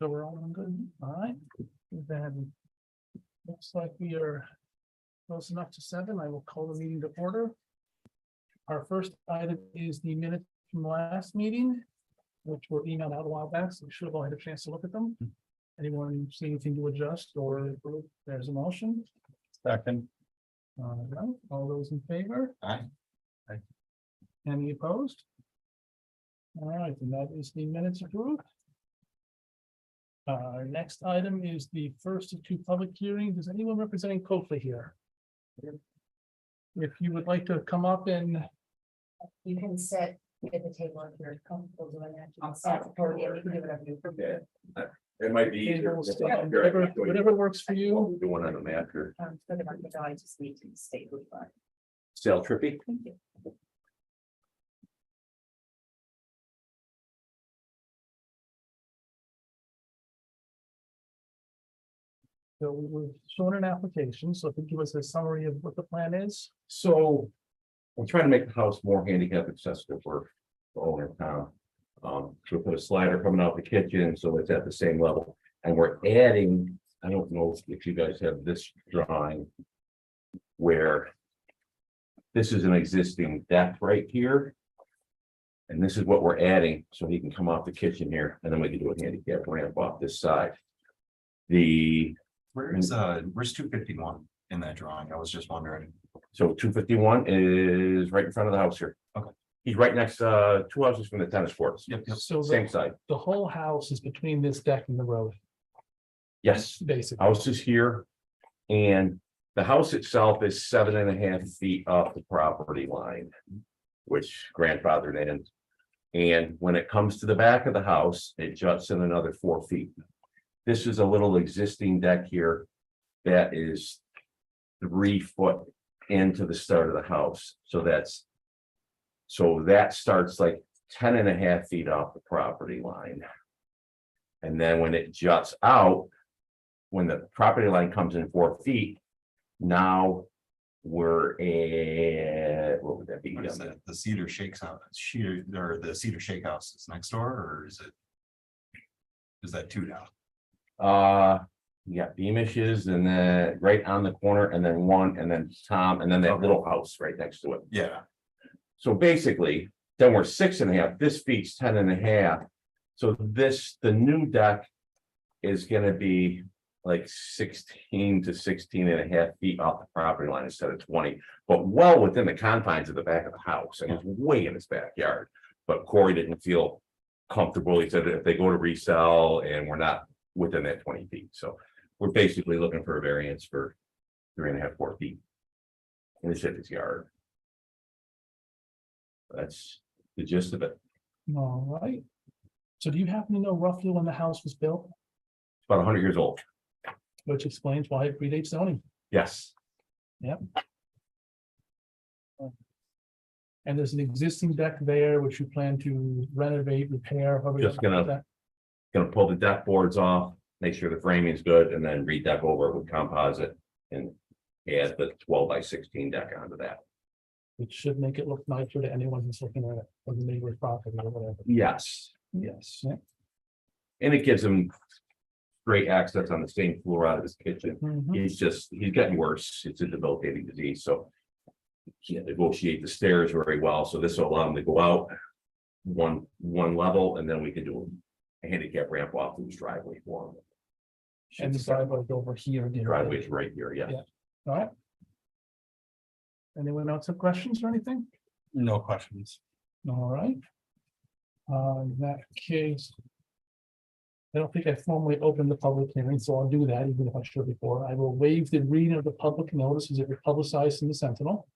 So we're all good, all right, then. Looks like we are close enough to 7. I will call the meeting to order. Our first item is the minutes from last meeting, which were emailed out a while back, so we should have all had a chance to look at them. Anyone see anything to adjust or there's a motion? Second. All right, all those in favor? Aye. Any opposed? All right, and that is the minutes approved. Our next item is the first of 2 public hearings. Is anyone representing Coakley here? If you would like to come up and, You can sit at the table if you're comfortable doing that. You can sit at the podium, you can do whatever you prefer. It might be easier. table, stand, whatever works for you. The one on the map here. For the record, I just need to state who you are. Sale Trippy. Thank you. So we were shown an application, so if you give us a summary of what the plan is. So I'm trying to make the house more handicap accessible for the owner of town. So we put a slider coming out the kitchen, so it's at the same level. And we're adding, I don't know if you guys have this drawing. Where this is an existing deck right here. And this is what we're adding, so he can come off the kitchen here, and then we can do a handicap ramp off this side. Where's 251 in that drawing? I was just wondering. So 251 is right in front of the house here. Okay. He's right next, 2 houses from the tennis courts, Yep. So same the, side. the whole house is between this deck and the road, Yes, basically. house is here. And the house itself is 7.5 feet off the property line. Which grandfathered in. And when it comes to the back of the house, it juts in another 4 feet. This is a little existing deck here. That is 3 foot into the start of the house, so that's. So that starts like 10.5 feet off the property line. And then when it juts out. When the property line comes in 4 feet. Now. We're at, what would that be? What is that? The Cedar Shakes House, or the Cedar Shake House is next door, or is it? Is that 2 now? You got Beamishes and then right on the corner and then 1 and then Tom and then that little house right next to it. Yeah, So basically, then we're 6.5, this feet's 10.5. So the new deck is gonna be like 16 to 16.5 feet off the property line instead of 20, but well within the confines of the back of the house, and it's way in his backyard. But Corey didn't feel comfortable. He said that if they go to resell and we're not within that 20 feet, so we're basically looking for a variance for 3.5, 4 feet. In his yard. That's the gist of it. All right. So do you happen to know roughly when the house was built, It's about 100 years old. which explains why it predates zoning? Yes, And there's an existing deck there which you plan to renovate, repair, however you Just wanna do gonna- that. gonna pull the deck boards off, make sure the framing is good, and then redeck over it with composite. And add the 12 by 16 deck onto that. Which should make it look nicer to anyone who's looking at it from the neighbor's property or whatever. Yes, yes. Yeah. And it gives him great access on the same floor out of his kitchen. Mhm. He's getting worse. It's a debilitating disease, so. He can't negotiate the stairs very well, so this will allow him to go out. One level, and then we can do a handicap ramp off to his driveway for him. And the driveway's over here. again. Driveway's right here, yeah. Yeah. All right. Anyone else have questions or anything? no questions. All right. In that case. I don't think I formally opened the public hearing, so I'll do that even if I should before. I will waive the reading of the public notice as it was publicized in the Sentinel.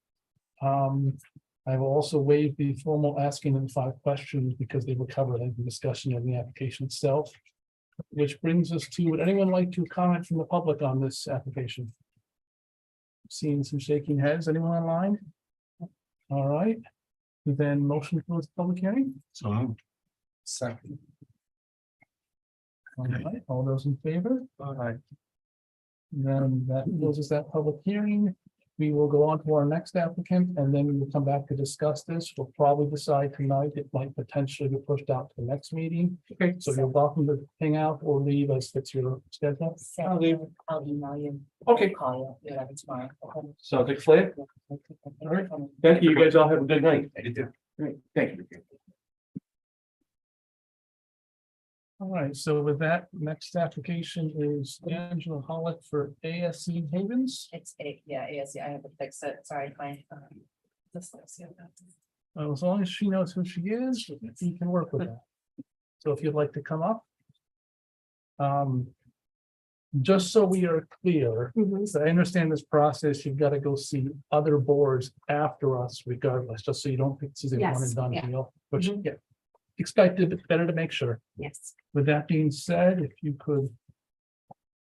I will also waive the formal asking them 5 questions because they were covered in the discussion of the application itself. Which brings us to, would anyone like to comment from the public on this application? Seeing some shaking heads, anyone online? All right, then motion to close the public hearing. So moved. Second. All right, all those in favor? Aye. Then that closes that public hearing. we will go on to our next applicant, and then we will come back to discuss this. We'll probably decide tonight. It might potentially be pushed out to the next meeting. Okay. So you're welcome to hang out or leave as fits your schedule. I'll leave. I'll email you. Okay. Call you, whatever tomorrow. Sounds like plan. All right. Thank you. You guys all have a good night. Great. Thank you. All right, so with that, next application is Angela Hollick for ASC Havens. It's ASC, I have to fix it, sorry, my. Dyslexia. As long as she knows who she is, you can work with that. So if you'd like to come up. Just so we are clear, so I understand this process, you've got to go see other boards after us regardless, just so you don't think this is a one Yes, and done yeah. deal, which, yeah. Expected, but better to make sure. Yes, With that being said, if you could.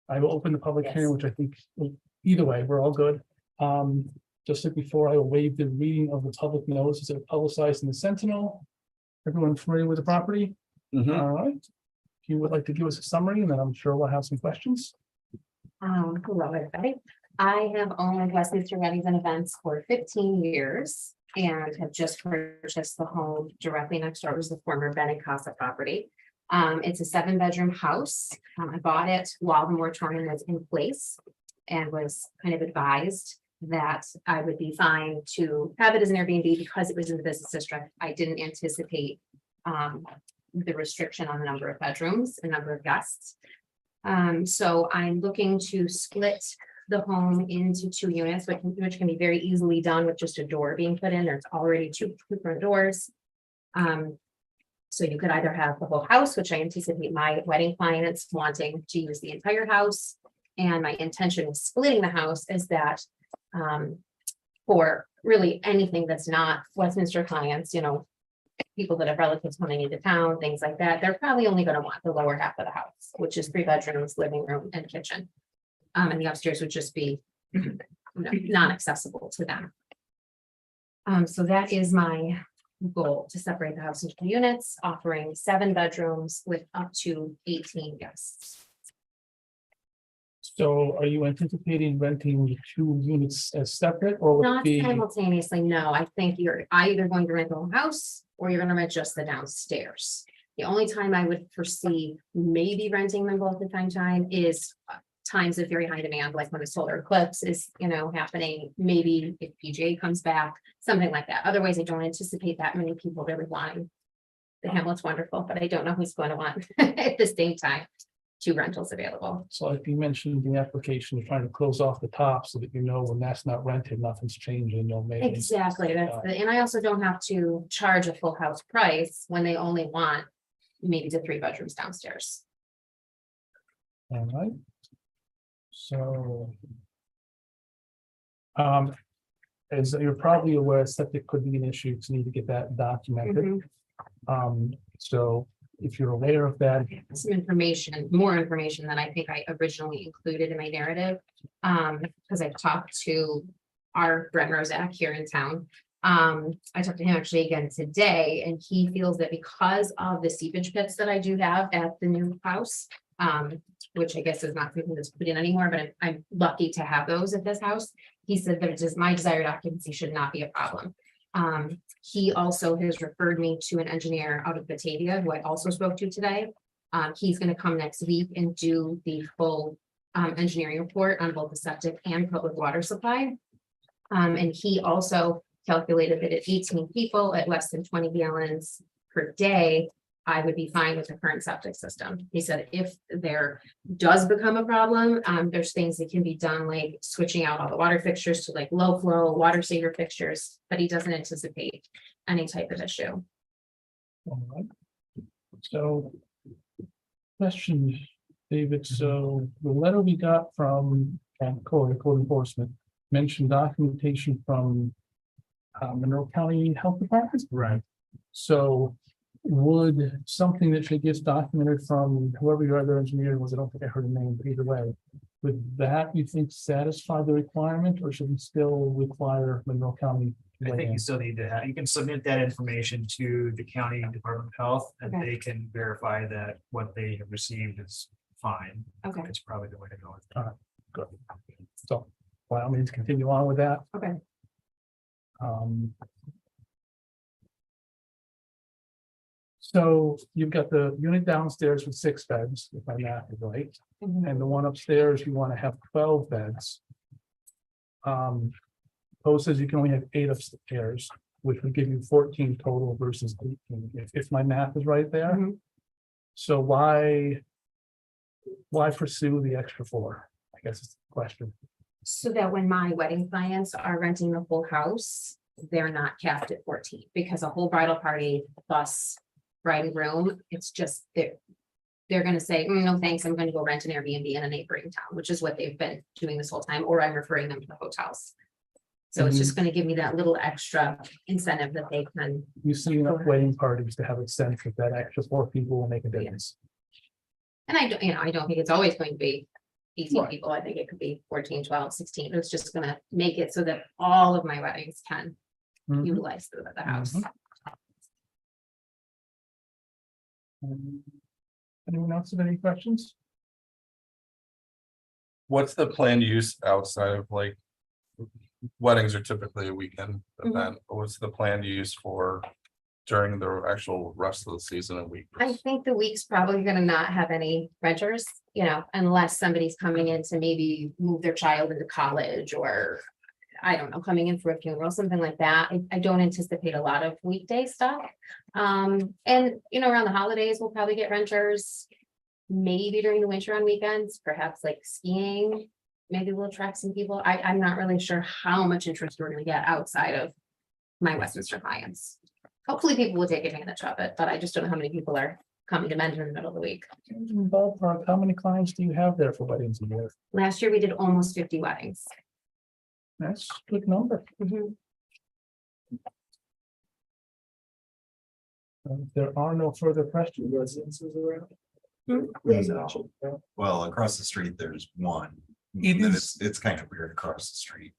I will open the public hearing, Yes. which I think, either way, we're all good. Just like before, I will waive the reading of the public notices that are publicized in the Sentinel. Everyone familiar with the property? Mhm. All right. If you would like to give us a summary, and then I'm sure we'll have some questions. hello, everybody. I have owned Westminster Weddings and Events for 15 years and have just purchased the home directly next door. It was the former Ben and Casa property. It's a 7-bedroom house. I bought it while the moratorium was in place and was kind of advised that I would be fine to have it as an Airbnb because it was in the business district. I didn't anticipate the restriction on the number of bedrooms and number of guests. So I'm looking to split the home into 2 units, which can be very easily done with just a door being put in. There's already two front doors. So you could either have the whole house, which I anticipate my wedding clients wanting to use the entire house. And my intention of splitting the house is that for really anything that's not Westminster clients, people that have relatives coming into town, things like that, they're probably only going to want the lower half of the house, which is 3 bedrooms, living room and kitchen. And the upstairs would just be non-accessible to them. So that is my goal, to separate the house into 2 units, offering 7 bedrooms with up to 18 guests. So are you anticipating renting the 2 units as separate, or would it Not be? simultaneously, no. I think you're either going to rent the whole house or you're gonna rent just the downstairs. The only time I would foresee maybe renting them both at the same time is times of very high demand, like when a solar eclipse is, happening, maybe if PGA comes back, something like that. Otherwise, I don't anticipate that many people really wanting. The Hamlet's wonderful, but I don't know who's going to want at the same time 2 rentals available. So like you mentioned, the application, you're trying to close off the top so that when that's not rented, nothing's changing, Exactly, and I also don't have to charge a full house price when they only want maybe the 3 bedrooms downstairs. All right. So. As you're probably aware, septic could be an issue, so you need to get that documented. So if you're aware of that, Some information, more information than I think I originally included in my narrative. Because I've talked to our Brent Rozak here in town. I talked to him actually again today, and he feels that because of the seepage pits that I do have at the new house. Which I guess is not something that's put in anymore, but I'm lucky to have those at this house. He said that just my desired occupancy should not be a problem. He also has referred me to an engineer out of Batavia, who I also spoke to today. He's gonna come next week and do the full engineering report on both the septic and public water supply. And he also calculated that at 18 people at less than 20 gallons per day, I would be fine with the current septic system. He said if there does become a problem, there's things that can be done, like switching out all the water fixtures to like low flow water saver fixtures, but he doesn't anticipate any type of issue. all right. So. Question, David, so the letter we got from code enforcement mentioned documentation from Monroe County Health Department. Right. So would something that should get documented from whoever your other engineer was, I don't think I heard a name, but either way, would that, you think, satisfy the requirement, or should we still require Monroe County? to I weigh think in? you still need to have, you can submit that information to the county Department of Health and Okay. they can verify that what they have received is fine. Okay. It's probably the way to go. Good. So, by all means, continue on with that. Okay. Um. So you've got the unit downstairs with 6 beds, if my math is right, and the one upstairs, you want to have 12 beds. Code says you can only have 8 upstairs, which would give you 14 total versus 18, if my math is right there. Mhm. So why pursue the extra 4? I guess is the question. So that when my wedding clients are renting the whole house, they're not capped at 14, because a whole bridal party plus bride and groom, it's just they're gonna say, no, thanks, I'm gonna go rent an Airbnb in a neighboring town, which is what they've been doing this whole time, or I'm referring them to the hotels. So it's just gonna give me that little extra incentive that they can, You see enough wedding parties to have a sense that that extra 4 people will make a difference. and I don't, I don't think it's always going to be 18 Right. people. I think it could be 14, 12, 16. It's just gonna make it so that all of my weddings can Mhm. utilize the house. Anyone else have any questions? What's the planned use outside of like? Weddings are typically a weekend Mhm. event, but what's the planned use for during the actual rest of the season and week? I think the week's probably gonna not have any renters, unless somebody's coming in to maybe move their child into college or. I don't know, coming in for a funeral, something like that. I don't anticipate a lot of weekday stuff. And around the holidays, we'll probably get renters. Maybe during the winter on weekends, perhaps like skiing, maybe we'll attract some people. I'm not really sure how much interest we're gonna get outside of my Westminster clients. Hopefully people will take advantage of it, but I just don't know how many people are coming to Mendon in the middle of the week. Ballpark, how many clients do you have there for weddings a year? Last year, we did almost 50 weddings. That's a good number. If there are no further questions. Residences around? Well, across the street, there's one. It Then is- it's kind of weird across the street.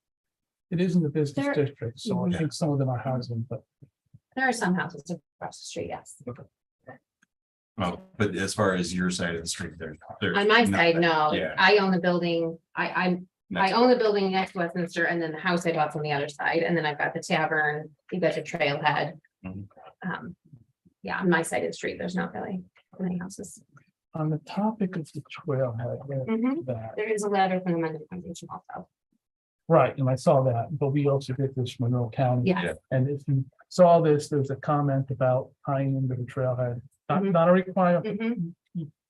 It is in the business There- district, so I Mhm. think some of them are housing, but There are some houses across the street, yes. Well, but as far as your side of the street, there's. On my side, nothing. no, Yeah. I own the building, I Next own the building next to Westminster, and then the house I bought on the other side, and then I've got the tavern, you've got your trailhead. Mhm. Yeah, on my side of the street, there's not really many houses. on the topic of the trailhead, Mhm. that, There is a letter from the Mendon Foundation also. right, and I saw that, but we also get this from Monroe County. Yeah, And if you saw this, there's a comment about tying into the trailhead, Mhm. not a requirement, Mhm.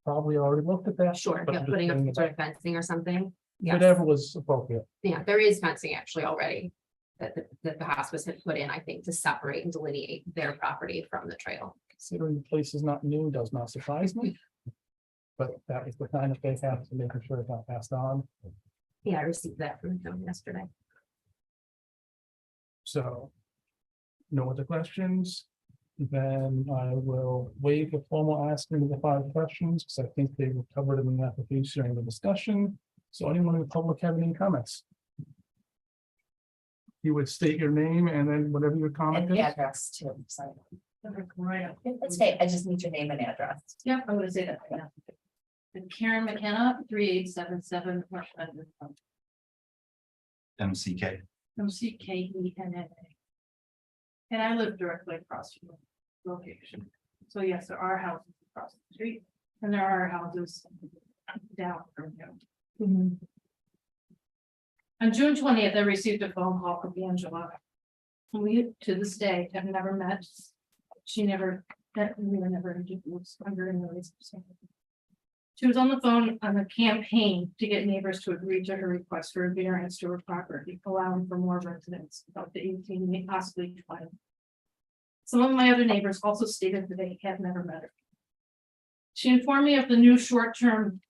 probably already looked at that. Sure, but yeah, I'm just putting up saying some sort of fencing or something. Yes. Whatever was appropriate. Yeah, there is fencing actually already that the hospice had put in, I think, to separate and delineate their property from the trail. Considering the place is not new does not surprise me. But that was the kind of they have to make sure it got passed on, Yeah, I received that from them yesterday. so. No other questions? Then I will waive the formal asking of the 5 questions, because I think they were covered in the application during the discussion. So anyone in the public have any comments? You would state your name and then whatever your comment And is. the address too. Sorry. That's okay. I just need your name and address. Yeah, I'm gonna say that right now. And Karen McKenna, 3877 North Mendon, MCK. MCKENNA. And I live directly across from the location. So yes, there are houses across the street and there are houses down from here. On June 20th, I received a phone call from Angela. We, to this day, have never met. She never, we were never introduced under any reason. She was on the phone on a campaign to get neighbors to agree to her request for a variance to her property, allowing for more residents, about the 18, possibly 20. Some of my other neighbors also stated that they had never met her. She informed me of the new short-term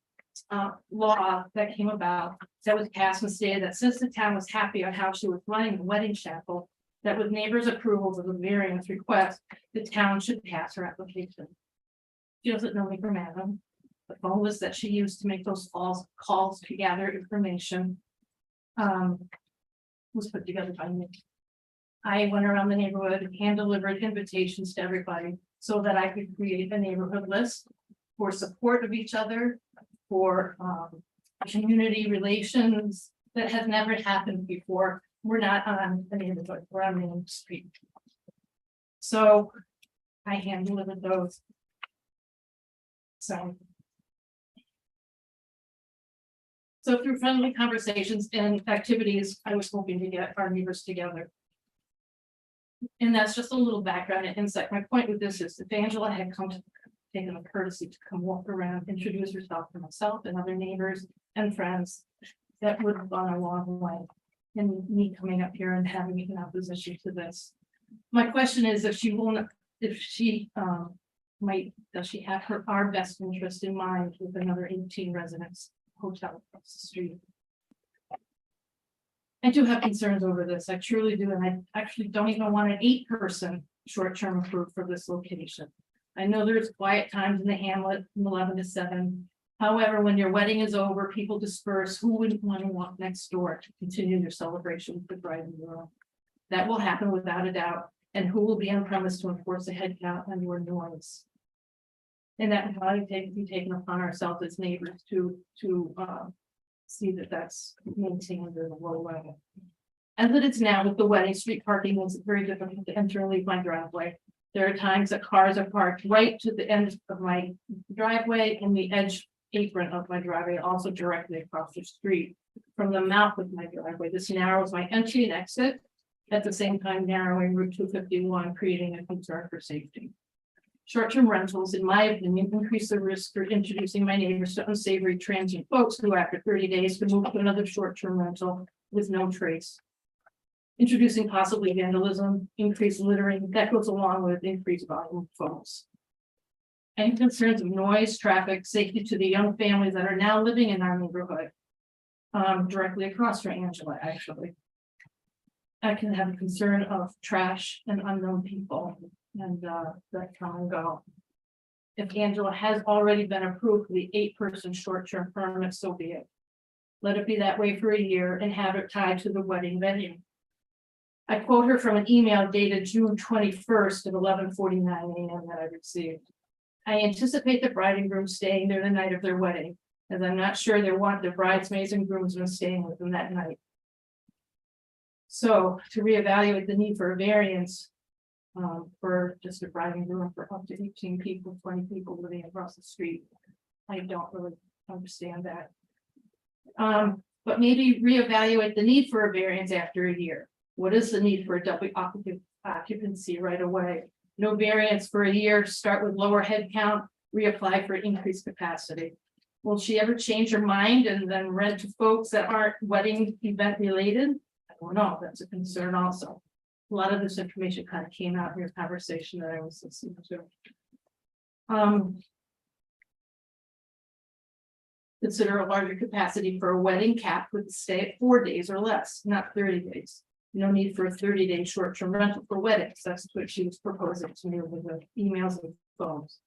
law that came about, that was passed and stated that since the town was happy on how she was running the wedding chapel, that with neighbors' approvals of the variance request, the town should pass her application. She doesn't know me from Adam. The phone was that she used to make those calls to gather information. Was put together by me. I went around the neighborhood and hand delivered invitations to everybody so that I could create a neighborhood list for support of each other, for community relations, that has never happened before. We're not on the neighborhood, we're on Main Street. So I hand delivered those. So through friendly conversations and activities, I was hoping to get our neighbors together. And that's just a little background and insight. My point with this is if Angela had taken the courtesy to come walk around, introduce herself to myself and other neighbors and friends, that would have gone a long way. And me coming up here and having an opposition to this. My question is if she won't, if she does she have our best interest in mind with another 18 residents hotel across the street? I do have concerns over this. I truly do. And I actually don't even want an 8-person short-term approved for this location. I know there's quiet times in the hamlet from 11 to 7. However, when your wedding is over, people disperse. Who wouldn't want to walk next door to continue their celebration with the bride and groom? That will happen without a doubt. And who will be on premise to enforce a head count and your noise? And that will probably be taken upon ourselves as neighbors to see that that's maintained at a low level. As it is now with the wedding, street parking is very difficult to enter and leave my driveway. There are times that cars are parked right to the end of my driveway and the edge apron of my driveway, also directly across the street from the mouth of my driveway. This narrows my entry and exit, at the same time narrowing Route 251, creating a concern for safety. Short-term rentals, in my opinion, increase the risk for introducing my neighbors to unsavory transient folks who after 30 days can move to another short-term rental with no trace. Introducing possibly vandalism, increased littering, that goes along with increased volume of folks. Any concerns of noise, traffic, safety to the young families that are now living in our neighborhood. Directly across from Angela, actually. I can have a concern of trash and unknown people and that come and go. If Angela has already been approved for the 8-person short-term permit, so be it. Let it be that way for a year and have it tied to the wedding venue. I quote her from an email dated June 21st at 11:49 a.m. that I received. I anticipate the bride and groom staying there the night of their wedding, as I'm not sure they want their bridesmaids and groomsmen staying with them that night. So to reevaluate the need for a variance for just a bride and groom for up to 18 people, 20 people living across the street, I don't really understand that. But maybe reevaluate the need for a variance after a year. What is the need for a double occupancy right away? No variance for a year, start with lower head count, reapply for increased capacity. Will she ever change her mind and then rent to folks that aren't wedding event related? I don't know, that's a concern also. A lot of this information kind of came out in your conversation that I was listening to. Consider a larger capacity for a wedding cap with stay at 4 days or less, not 30 days. No need for a 30-day short-term rental for weddings. That's what she was proposing to me with the emails and phones.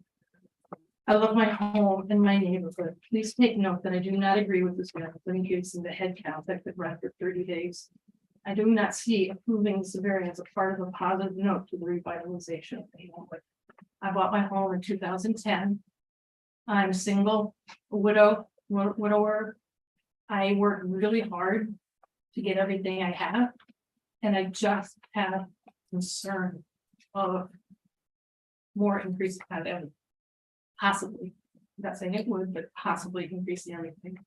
I love my home and my neighborhood. Please take note that I do not agree with this increase in the head count that could rent for 30 days. I do not see approving this variance as a part of a positive note to the revitalization of the neighborhood. I bought my home in 2010. I'm single, a widower. I work really hard to get everything I have. And I just have concern of more increase and possibly, I'm not saying it would, but possibly increasing everything.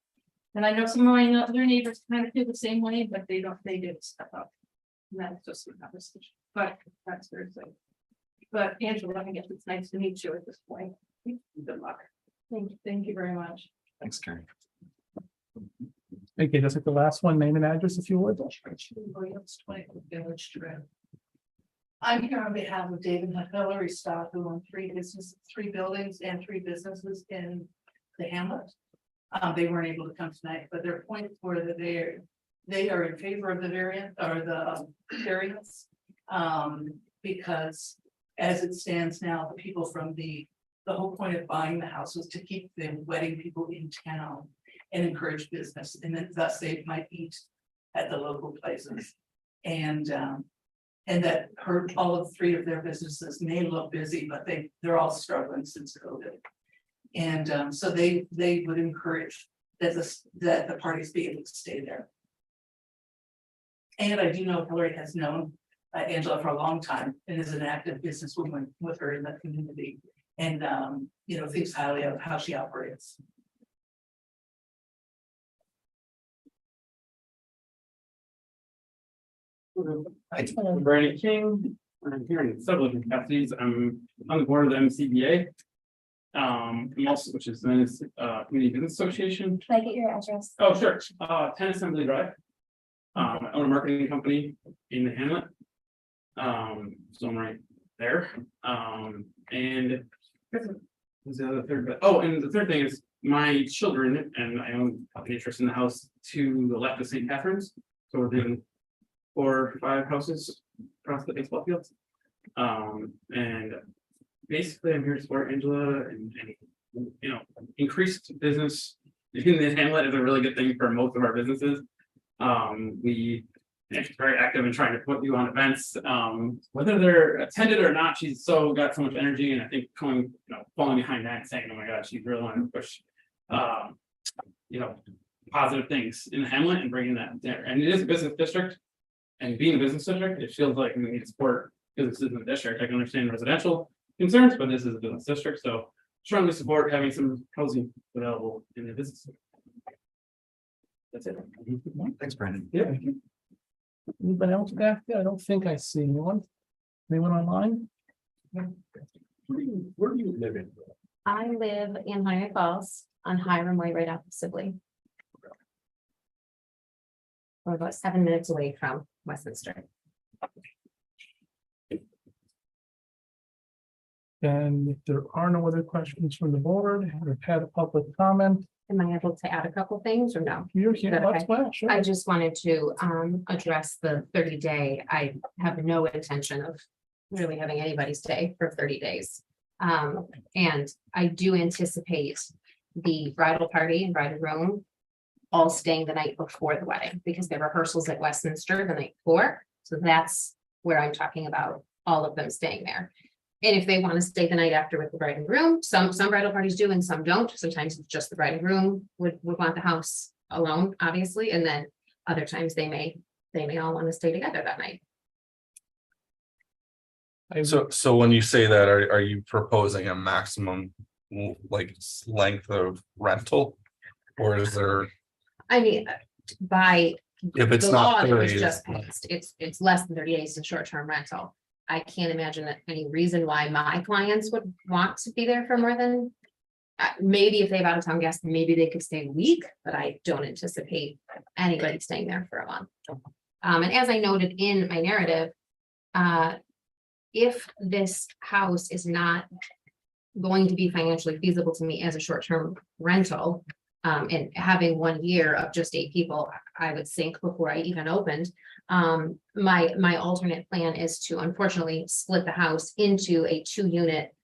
And I know some of my other neighbors kind of feel the same way, but they did step up. And that's just a conversation, but that's Thursday. But Angela, I guess it's nice to meet you at this point. Good luck. Thank you very much. Thanks, Karen. Okay, just like the last one, name and address if you would. I'm here on behalf of David and Hillary Stock, who own 3 buildings and 3 businesses in the hamlet. They weren't able to come tonight, but their points were that they are in favor of the variant or the variance. Because as it stands now, the people from the whole point of buying the house was to keep the wedding people in town and encourage business, and then thus they might eat at the local places. And that hurt all of 3 of their businesses may look busy, but they're all struggling since COVID. And so they would encourage that the parties be able to stay there. And I do know Hillary has known Angela for a long time and is an active businesswoman with her in the community. And, you know, thinks highly of how she operates. Brandon King, I'm here in several capacities. I'm on the board of the MCBA. I'm also, which is the Community Business Association. Can I get your address? Oh, sure. 10 Assembly Drive. I own a marketing company in the Hamlet. So I'm right there. And what's the other third? Oh, and the third thing is my children, and I own an interest in the house to the left of St. Catherine's. So within 4 or 5 houses across the baseball fields. And basically I'm here to support Angela and you know, increased business in the Hamlet is a really good thing for most of our businesses. She's very active in trying to put you on events, whether they're attended or not. She's got so much energy, and I think falling behind that and saying, oh my God, she's really wanting to push, you know, positive things in the Hamlet and bringing that there. And it is a business district, and being a business district, it feels like we need to support businesses in the district. I can understand residential concerns, but this is a business district, so strongly support having some housing available in the business. That's it. Thanks, Brandon. Yeah. Anybody else back there? I don't think I see anyone. Anyone online? Where do you live in? I live in Niagara Falls on Hiram Way, right off of Sibley. We're about 7 minutes away from Westminster. And if there are no other questions from the board, we've had a public comment. Am I able to add a couple things or no? You're here, Okay. that's well, sure. I just wanted to address the 30-day. I have no intention of really having anybody stay for 30 days. And I do anticipate the bridal party and bride and groom all staying the night before the wedding, because there are rehearsals at Westminster the night before. So that's where I'm talking about all of them staying there. And if they want to stay the night after with the bride and groom, some bridal parties do and some don't. Sometimes it's just the bride and groom would want the house alone, obviously, and then other times they may all want to stay together that night. So when you say that, are you proposing a maximum like length of rental? Or is there, I mean, by if it's the not law that was 30, just passed, it's less than 30 days in short-term rental. I can't imagine any reason why my clients would want to be there for more than. Maybe if they have out of town guests, maybe they could stay a week, but I don't anticipate anybody staying there for a month. And as I noted in my narrative, if this house is not going to be financially feasible to me as a short-term rental, and having 1 year of just 8 people, I would sink before I even opened. My alternate plan is to unfortunately split the house into a 2-unit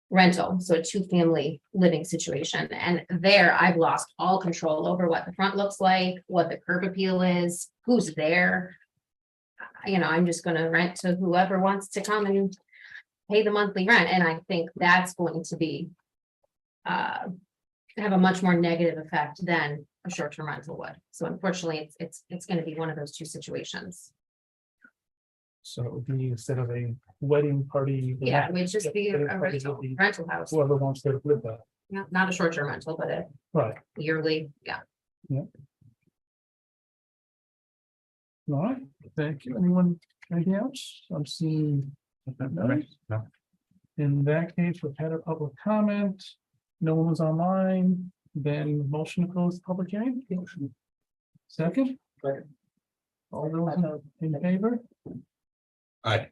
rental, so a 2-family living situation. And there I've lost all control over what the front looks like, what the curb appeal is, who's there. You know, I'm just gonna rent to whoever wants to come and pay the monthly rent. And I think that's going to be have a much more negative effect than a short-term rental would. So unfortunately, it's going to be one of those 2 situations. So it would be instead of a wedding party. Yeah, it would just be a Wedding party would rental, be rental house, Whoever wants to live that, not a short-term rental, but a right? yearly, yeah. All right, thank you. Anyone, anything else? I'm seeing. No. In that case, we've had a public comment. No one was online, then motion to close the public hearing. Second. All those in favor? Aye.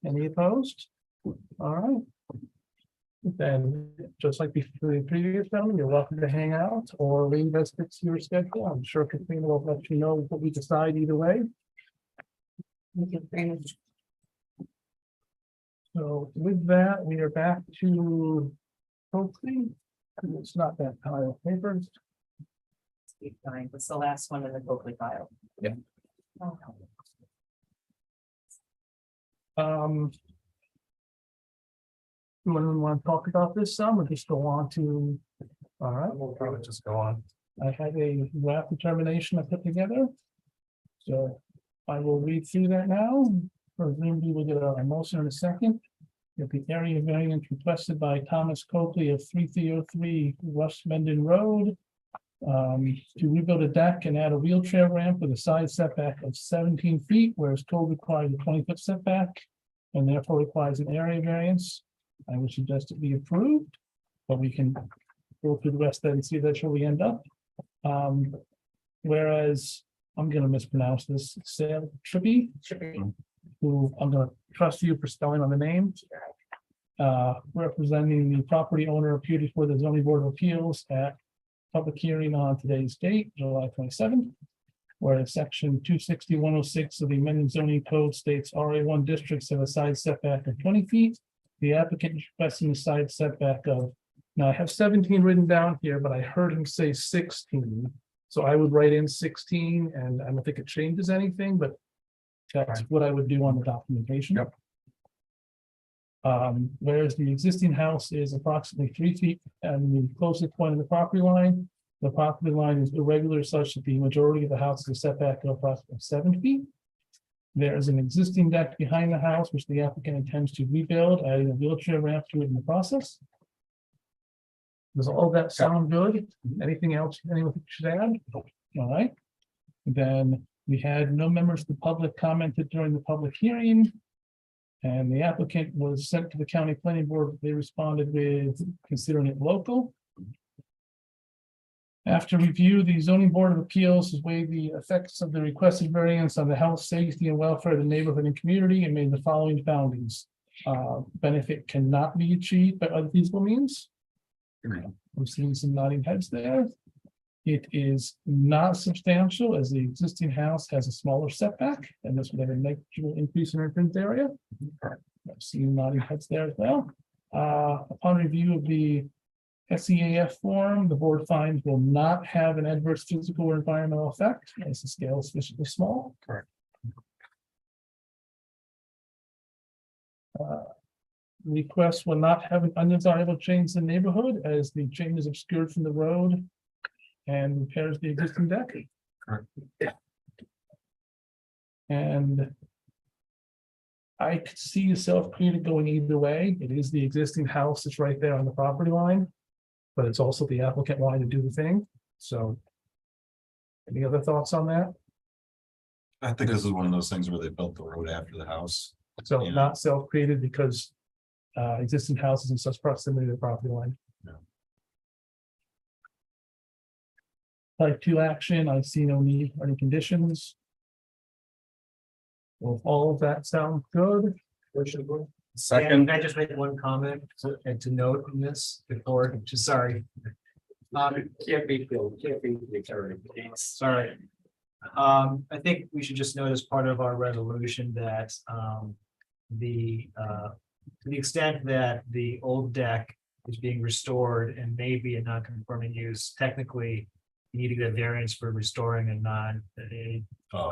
Any opposed? All right. Then, just like before the previous gentleman, you're welcome to hang out or leave as fits your schedule. I'm sure Katrina will let you know what we decide either way. Thank you very much. So with that, we are back to Coakley. It's not that pile of papers. It's the last one in the Coakley file. Yeah. Anyone want to talk about this some or just go on to? All right. We'll probably just go on. I have a draft determination I put together. So I will read through that now. Presumably we'll get a motion in a second. That the area variance requested by Thomas Coakley of 3303 West Mendon Road. To rebuild a deck and add a wheelchair ramp with a side setback of 17 feet, whereas code requires a 20-foot setback. And therefore requires an area variance. I would suggest it be approved, but we can go through the rest of it and see that's where we end up. Whereas I'm gonna mispronounce this, Sam Trippy, who I'm gonna trust you for spelling on the name. Representing the property owner appeared before the zoning board of appeals at public hearing on today's date, July 27th. Whereas section 260-106 of the amended zoning code states RA1 districts have a side setback of 20 feet. The applicant is requesting a side setback of, now I have 17 written down here, but I heard him say 16. So I would write in 16, and I don't think it changes anything, but that's what I would do on the documentation. Yep. Whereas the existing house is approximately 3 feet and the closest point of the property line. The property line is irregular such that the majority of the house is set back of approximately 7 feet. There is an existing deck behind the house, which the applicant intends to rebuild, adding a wheelchair ramp to it in the process. Does all that sound good? Anything else anyone should add? All right. Then we had no members of the public commented during the public hearing. And the applicant was sent to the county planning board. They responded with considering it local. After review, the zoning board of appeals has weighed the effects of the requested variance on the health, safety, and welfare of the neighborhood and community and made the following findings. Benefit cannot be achieved by other feasible means. I'm seeing some nodding heads there. It is not substantial as the existing house has a smaller setback and this would have a negligible increase in entrance area. I'm seeing nodding heads there as well. Upon review of the SEAF form, the board finds will not have an adverse physical or environmental effect as the scale is sufficiently small. Correct. Request will not have an undesirable change in the neighborhood as the change is obscured from the road and repairs the existing deck. Correct. And I could see the self-created going either way. It is the existing house that's right there on the property line. But it's also the applicant wanting to do the thing, so. Any other thoughts on that? I think this is one of those things where they built the road after the house. So Yeah. not self-created because existing houses in such proximity to the property line. No. Type 2 action, I see no need for any conditions. Well, all of that sound good. Second, Can I just make one comment and to note on this before, just sorry. Can't be filled, can't be the sorry. I think we should just note as part of our resolution that to the extent that the old deck is being restored and may be a non-conforming use, technically you need to get a variance for restoring a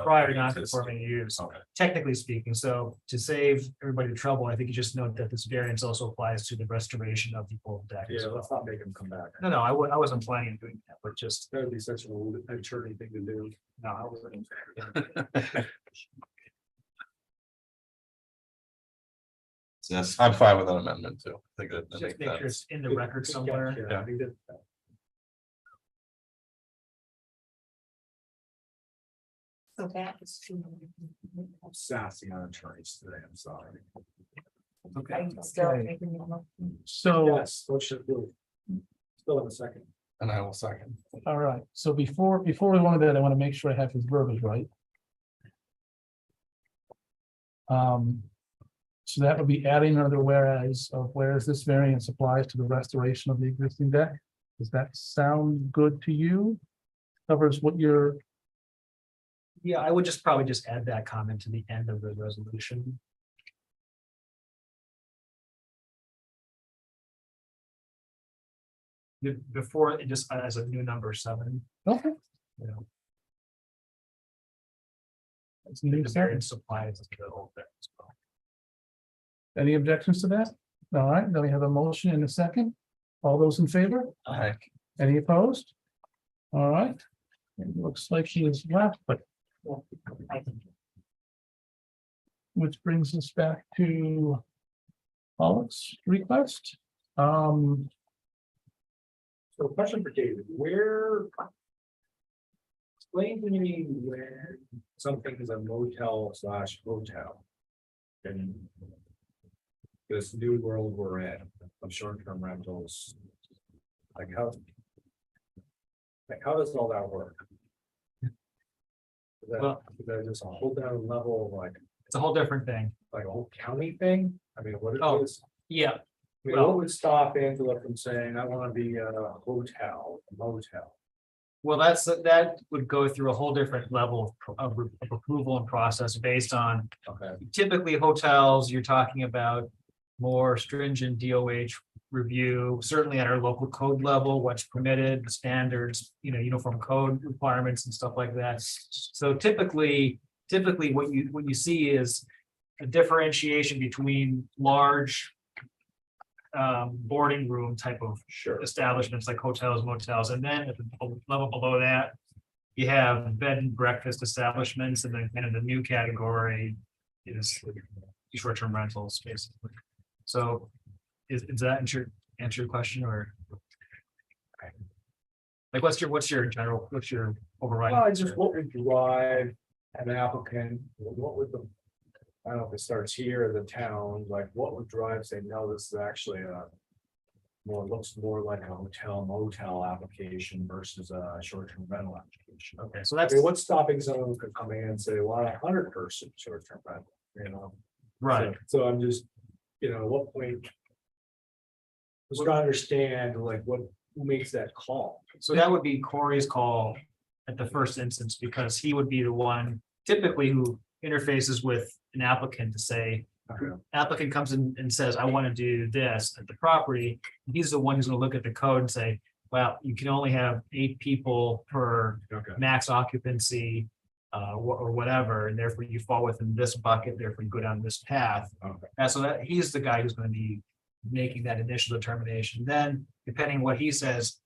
prior non-conforming use, Okay. technically speaking. So to save everybody trouble, I think you just note that this variance also applies to the restoration of the old deck. Yeah, let's not make them come back. No, I wasn't planning on doing that, but just, That'd be such an attorney thing to do. no, I wasn't. So that's, I'm fine with that amendment too. I think that Just makes make sure sense. it's in the record somewhere. Yeah. he did that. So that is to. I'm sassy on attorneys today, I'm sorry. I'm still Okay. making the motion. So, Yes, what should do? Still in a second. And I will second. all right, so before we want to do that, I want to make sure I have his verbiage right. So that would be adding another whereas of whereas this variance applies to the restoration of the existing deck. Does that sound good to you? Covers what you're, Yeah, I would just probably just add that comment to the end of the resolution. Before it just as a new number 7, okay. you know, It's a new the sentence. variance applies to the whole thing as well. Any objections to that? All right, then we have a motion in a second. All those in favor? Aye. Any opposed? All right. It looks like he is left, but which brings us back to Pollock's request. So question for David, where? Explain to me where something is a motel / hotel. In this new world we're in, of short-term rentals. Like how does all that work? Well- Is that just a whole down level of It's a whole different thing. like a whole county thing? I mean, what Oh. is? Yeah, I mean, well- what would stop Angela from saying, I wanna be a hotel, a motel? well, that would go through a whole different level of approval and process based on Okay. typically hotels, you're talking about more stringent DOH review, certainly at our local code level, what's permitted, the standards, uniform code requirements and stuff like that. So typically what you see is a differentiation between large boarding room type of Sure. establishments like hotels, motels, and then at the level below that, you have bed and breakfast establishments, and then kind of the new category is short-term rentals, basically. So is that answer your question, or? Like, what's your overriding? Well, I just, what would drive an applicant, what would the, I don't know if it starts here or the town, like, what would drive, say, no, this is actually a. Looks more like a hotel motel application versus a short-term rental application. Okay, so I that's mean, what's stopping someone could come in and say, well, 100-person short-term rental, you know? right. So I'm just, at what point? Just gotta understand, like, who makes that call? So that would be Corey's call at the first instance, because he would be the one typically who interfaces with an applicant to say, applicant comes in and says, I want to do this at the property. He's the one who's gonna look at the code and say, well, you can only have 8 people per Okay. max occupancy. Or whatever, and therefore you fall within this bucket, therefore you go down this path. Okay. And so that he's the guy who's gonna be making that initial determination. Then, depending on what he says,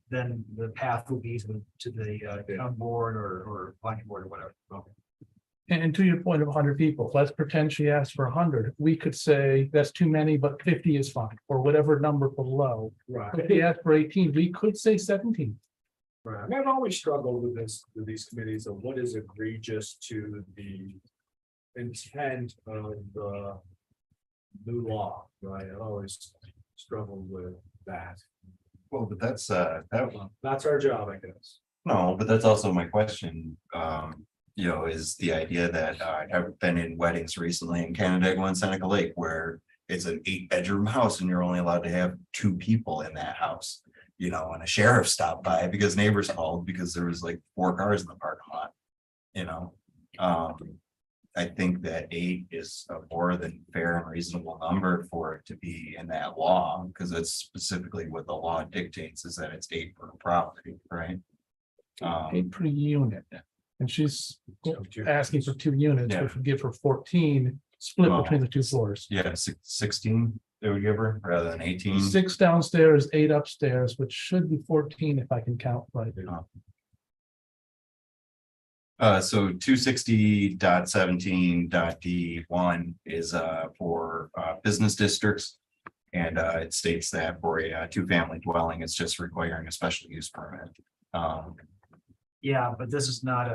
then the path will be to the town board or planning board or whatever. Okay. And to your point of 100 people, let's pretend she asked for 100. We could say that's too many, but 50 is fine, or whatever number below. Right. If they asked for 18, we could say 17. Right. I mean, I've always struggled with these committees of what is egregious to the intent of the new law, right? I always struggled with that. Well, but that's That's our job, I guess. no, but that's also my question. Is the idea that I've been in weddings recently in Canandaigua and Seneca Lake where it's an 8-bedroom house and you're only allowed to have 2 people in that house. And a sheriff stopped by because neighbors called because there was like 4 cars in the parking lot. I think that 8 is a more than fair and reasonable number for it to be in that law, because it's specifically what the law dictates is that it's 8 per property, right? 8 per unit. And she's So, two- asking for 2 units, Yeah. which would give her 14, split Well, between the 2 floors. Yeah, 16 they would give her rather than 18. 6 downstairs, 8 upstairs, which should be 14 if I can count right. So 260.17.d1 is for business districts. And it states that for a 2-family dwelling, it's just requiring a special use permit. Yeah, but this is not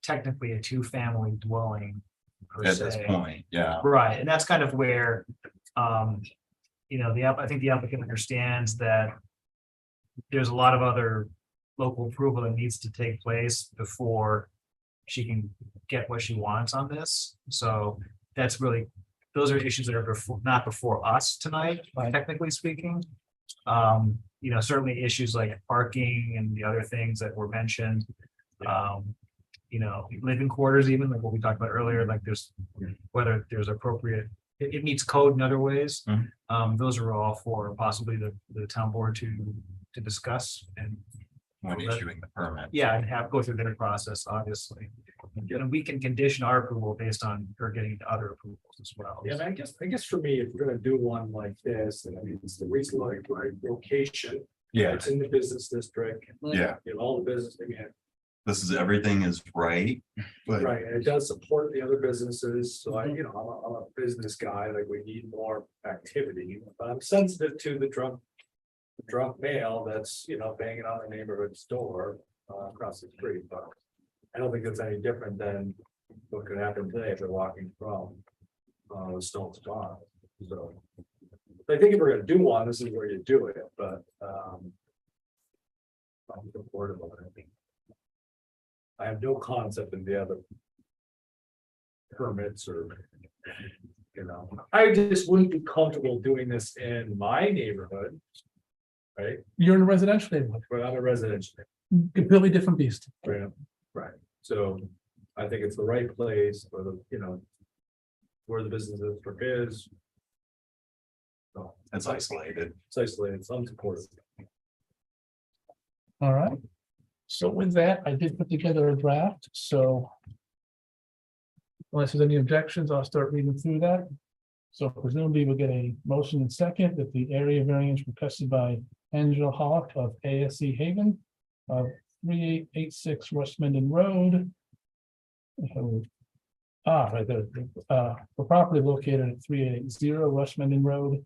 technically a 2-family dwelling. Per At this se. point, yeah. Right, and that's kind of where, I think the applicant understands that. There's a lot of other local approval that needs to take place before she can get what she wants on this. So that's really, those are issues that are not before us tonight, technically speaking. Certainly issues like parking and the other things that were mentioned. Living quarters, even like what we talked about earlier, like whether there's appropriate, it meets code in other ways. Those are all for possibly the town board to discuss and. When issuing the permit. Yeah, and go through their process, obviously. And we can condition our approval based on her getting other approvals as well. Yeah, and I guess for me, if we're gonna do one like this, and I mean, it's the reason like location, Yeah, it's in the business district. yeah. All the business, again, Everything is right. But Right, and it does support the other businesses, so I'm a business guy, like we need more activity, but I'm sensitive to the drunk male that's, banging on the neighborhood's door, across the street, but I don't think it's any different than what could happen today if they're walking from, Stone's Pond, so. I think if we're gonna do one, this is where you do it, but, I'm supportive of it. I have no concept in the other permits or, I just wouldn't be comfortable doing this in my neighborhood. Right, You're in a residential neighborhood, but I'm a residential, completely different beast. right, so I think it's the right place for the, where the business is. So, it's isolated. it's isolated, so I'm supportive. All right. So with that, I did put together a draft, so. Unless there's any objections, I'll start reading through that. So presumably we'll get a motion and second that the area variance requested by Angela Hawk of ASC Haven of 3886 West Mendon Road. Right there, for property located at 3880 West Mendon Road.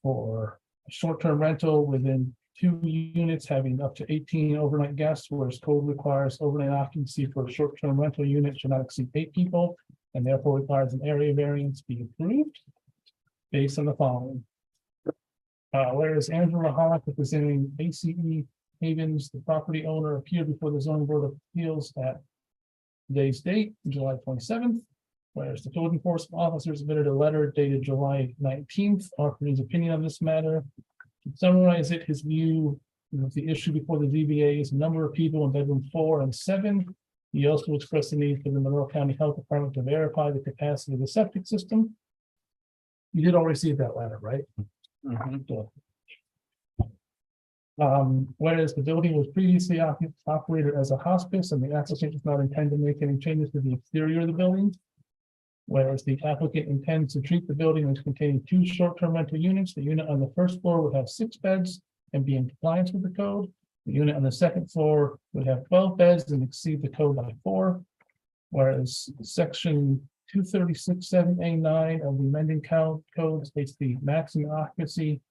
For a short-term rental within 2 units having up to 18 overnight guests, whereas code requires overnight occupancy for a short-term rental unit should not exceed 8 people, and therefore requires an area variance be approved based on the following. Whereas Angela Hawk representing ACE Havens, the property owner, appeared before the zoning board of appeals at today's date, July 27th. Whereas the code enforcement officer submitted a letter dated July 19th, offering his opinion on this matter. To summarize it, his view of the issue before the ZBA is a number of people in bedroom 4 and 7. He also expressed the need for the Monroe County Health Department to verify the capacity of the septic system. You did all receive that letter, right? Whereas the building was previously operated as a hospice and the applicant does not intend to make any changes to the exterior of the building. Whereas the applicant intends to treat the building as containing 2 short-term rental units. The unit on the first floor would have 6 beds and be in compliance with the code. The unit on the second floor would have 12 beds and exceed the code by 4. Whereas section 236(7)(a)(9) of the amending code states the maximum occupancy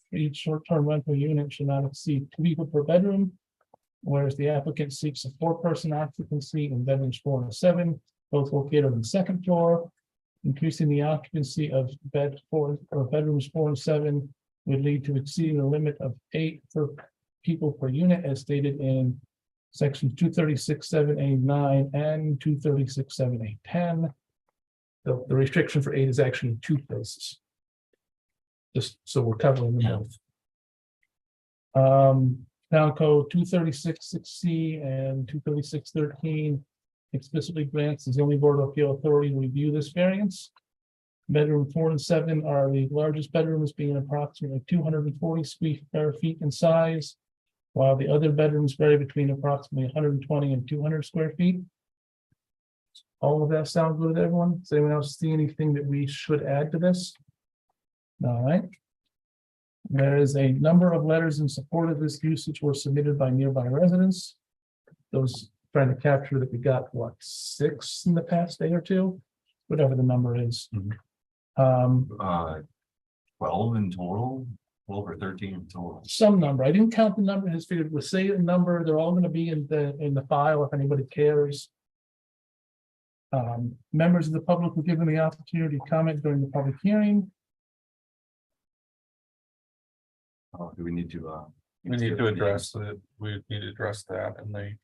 for each short-term rental unit should not exceed 2 people per bedroom. Whereas the applicant seeks a 4-person occupancy in bedrooms 4 and 7, both located on the second floor. Increasing the occupancy of bedrooms 4 and 7 would lead to exceeding the limit of 8 per people per unit as stated in section 236(7)(a)(9) and 236(7)(a)(10). The restriction for 8 is actually in 2 places. Just so we're covering them both. Town code 236(6)(c) and 236(13). Explicitly grants the zoning board of appeal authority to review this variance. Bedroom 4 and 7 are the largest bedrooms, being approximately 240 square feet in size, while the other bedrooms vary between approximately 120 and 200 square feet. All of that sound good to everyone? Does anyone else see anything that we should add to this? All right. There is a number of letters in support of this usage were submitted by nearby residents. Those trying to capture that we got, 6 in the past day or 2, whatever the number is. 12 in total, 12 or 13 in total. Some number. I didn't count the number. I just figured we'll say a number. They're all going to be in the file if anybody cares. Members of the public were given the opportunity to comment during the public hearing. Do we need to? We need to address it. We need to address that and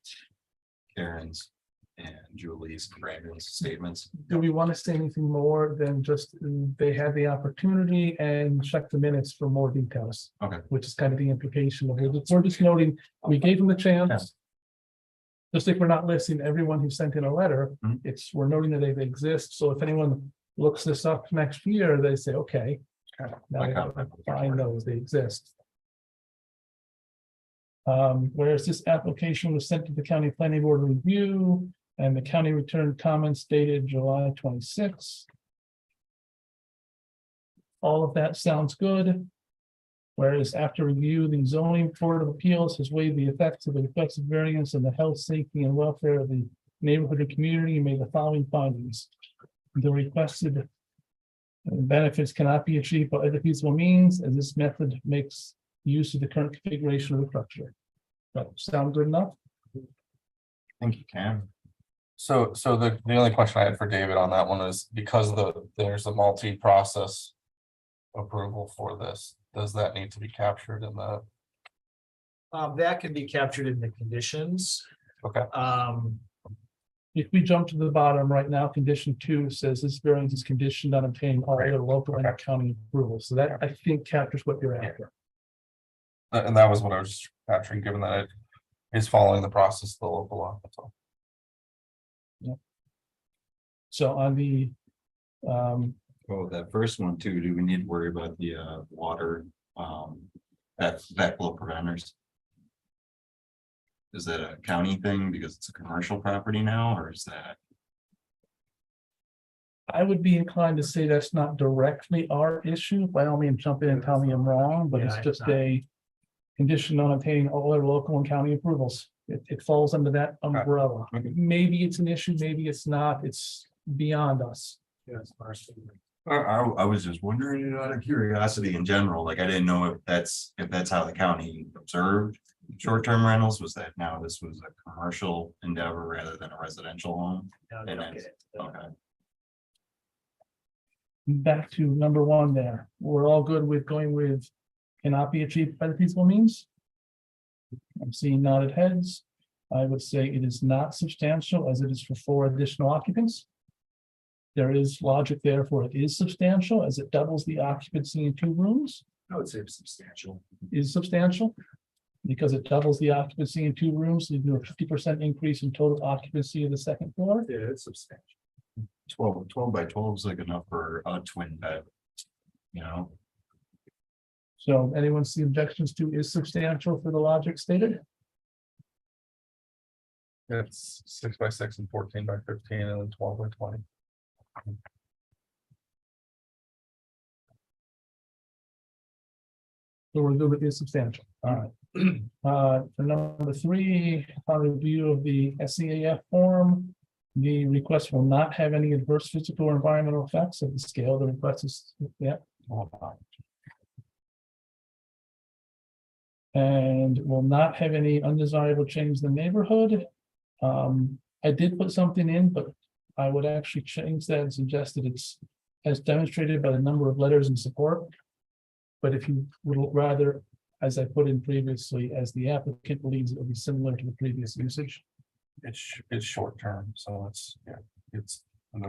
Karen's and Julie's and Brandon's statements. Do we want to say anything more than just they had the opportunity and check the minutes for more details? Okay. Which is kind of the implication of it. We're just noting, we gave them the chance. Just like we're not listing everyone who sent in a letter, we're noting that they exist. So if anyone looks this up next year, they say, okay. Now I have to find those, they exist. Whereas this application was sent to the county planning board review and the county returned comments dated July 26th. All of that sounds good. Whereas after review, the zoning board of appeals has weighed the effects of the requested variance and the health, safety, and welfare of the neighborhood and community, and made the following findings. The requested benefits cannot be achieved by other feasible means, as this method makes use of the current configuration of the structure. That sound good enough? Think you can. So the only question I had for David on that one is because there's a multi-process approval for this, does that need to be captured in the, That can be captured in the conditions. okay, If we jump to the bottom right now, condition 2 says this variance is conditioned on obtaining all other local and county approvals. So that I think captures what you're after. and that was what I was capturing, given that it is following the process of the local law, that's all. So on the, Oh, that first one too, do we need to worry about the water, backflow preventers? Is that a county thing because it's a commercial property now, or is that? I would be inclined to say that's not directly our issue. By all means, jump in and tell me I'm wrong, but it's Yeah, just it's not. a condition on obtaining all other local and county approvals. It falls under that umbrella. Okay. Maybe it's an issue, maybe it's not. It's beyond us. Yes, Marcy. I was just wondering out of curiosity in general, like I didn't know if that's how the county observed short-term rentals, was that now this was a commercial endeavor rather than a residential home? And then, okay, Back to number 1 there. We're all good with going with cannot be achieved by the feasible means. I'm seeing nodded heads. I would say it is not substantial as it is for 4 additional occupants. There is logic there for it is substantial as it doubles the occupancy in 2 rooms. I would say it's substantial. Is substantial. Because it doubles the occupancy in 2 rooms, you do a 50% increase in total occupancy of the 2nd floor. Yeah, it's substantial. 12 by 12 is like enough for a twin bed. You know, So anyone see objections to is substantial for the logic stated? It's 6 by 6 and 14 by 15 and then 12 by 20. So we're good with is substantial. All right. For number 3, on review of the SEAF form. The request will not have any adverse physical or environmental effects of the scale. The request is, yeah. And will not have any undesirable change in the neighborhood. I did put something in, but I would actually change that and suggest that it's as demonstrated by the number of letters in support. But if you would rather, as I put in previously, as the applicant believes it will be similar to the previous usage. It's short term, so I'm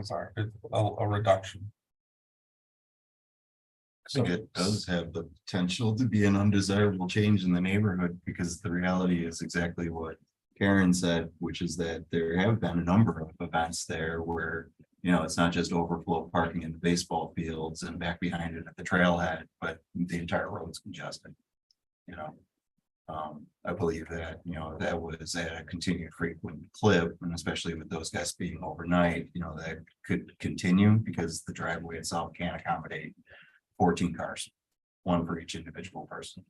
sorry, it's a reduction. I think it does have the potential to be an undesirable change in the neighborhood, because the reality is exactly what Karen said, which is that there have been a number of events there where, you know, it's not just overflow parking in the baseball fields and back behind it at the trailhead, but the entire road's congested. You know, I believe that, you know, that was at a continued frequent clip, and especially with those guys being overnight, you know, that could continue because the driveway itself can't accommodate 14 cars, 1 for each individual person.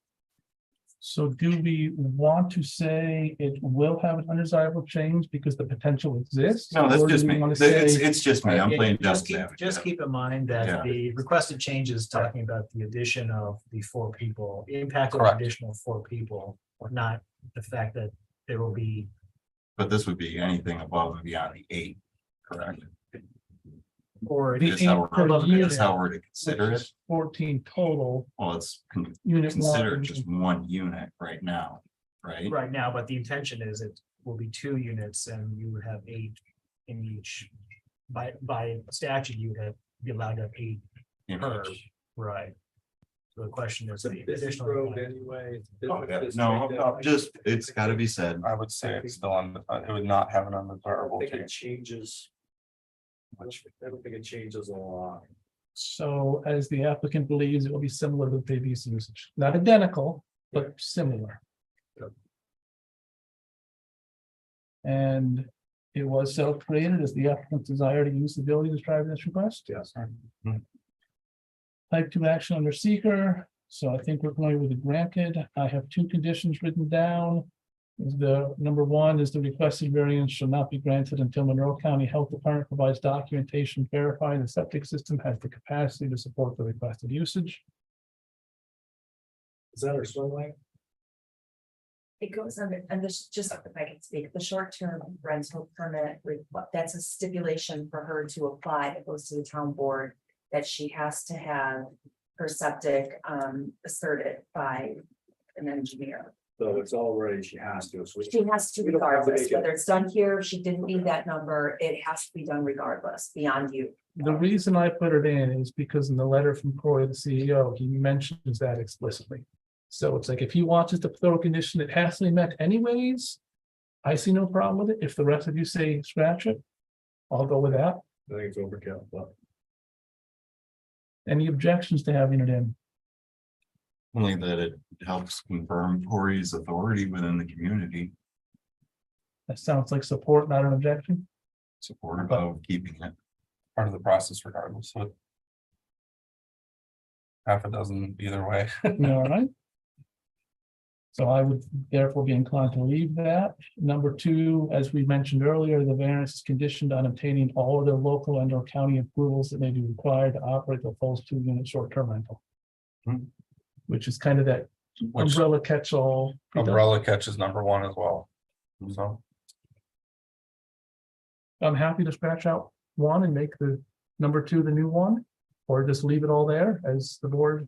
So do we want to say it will have an undesirable change because the potential exists? No, that's Or do just we me. wanna say- It's just me. I'm playing devil's advocate. Just keep in mind that Yeah. the requested change is talking about the addition of the 4 people, the impact of Correct. additional 4 people, not the fact that there will be. But this would be anything above and beyond the 8, correct? Or The Is how eight per we're, unit, is how we're to consider which it. is 14 total, Well, it's unit considered 1. just 1 unit right now, right? right now, but the intention is it will be 2 units and you would have 8 in each. By statute, you would have, be allowed to have 8 In per, each. right? So the question is. It's a the business additional road impact. anyway. Oh, yeah. No, just, it's gotta be said. I would say it's still on, it would not have an I undesirable don't think it change. changes. Much, I don't think it changes a lot. So as the applicant believes, it will be similar to the previous usage, not identical, but similar. Yep. And it was self-created as the applicant's desire to use the building as driving this request. Yes. Type 2 action under seeker, so I think we're going with the granted. I have 2 conditions written down. The number one is the requested variance shall not be granted until Monroe County Health Department provides documentation verifying the septic system has the capacity to support the requested usage. Is that our swim lane? It goes under, and this, just if I can speak, the short-term rental permit, that's a stipulation for her to apply. It goes to the town board. That she has to have her septic asserted by an engineer. So it's already, she has to. So we- She has to We don't have to regardless, make it- whether it's done here, if she didn't meet that number, it has to be done regardless, beyond you. The reason I put it in is because in the letter from Corey, the CEO, he mentions that explicitly. So it's like, if he wants us to throw a condition, it has to be met anyways. I see no problem with it. If the rest of you say scratch it, I'll go with that. I think it's overkill, but Any objections to having it in? Only that it helps confirm Corey's authority within the community, That sounds like support, not an objection. supportive of keeping it. Part of the process regardless, so. Half a dozen either way. All right. So I would therefore be inclined to leave that. Number two, as we mentioned earlier, the variance is conditioned on obtaining all of the local and or county approvals that may be required to operate the full 2-unit short-term rental. Hmm. Which is kind of that Which umbrella catch-all. umbrella catches number one as well. So, I'm happy to scratch out one and make the number two the new one, or just leave it all there as the board.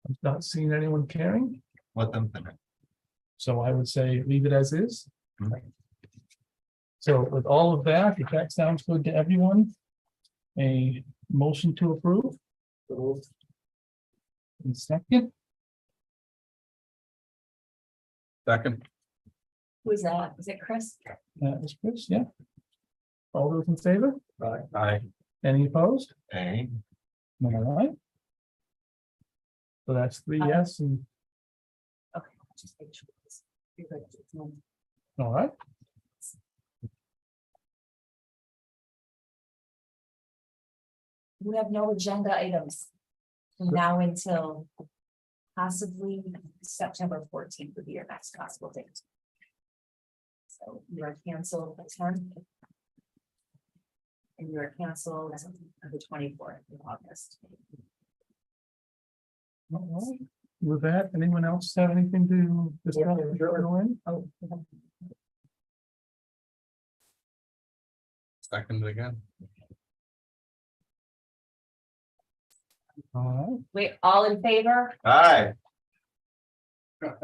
I'm not seeing anyone caring, Let them finish. so I would say leave it as is. Mhm. So with all of that, if that sounds good to everyone, a motion to approve. And second, second, Who's that? Is it Chris? that is Chris, yeah. All those in favor? aye, Any opposed? Okay, All right. So that's 3 yes and, Okay. Just make sure it's- you're good. all right. We have no agenda items from now until possibly September 14th would be your next possible date. So you are canceled the 10th. And you are canceled on the 24th of August. All right. With that, anyone else have anything to discuss? before we go in? Oh, second again. All wait, all in favor? hi. right.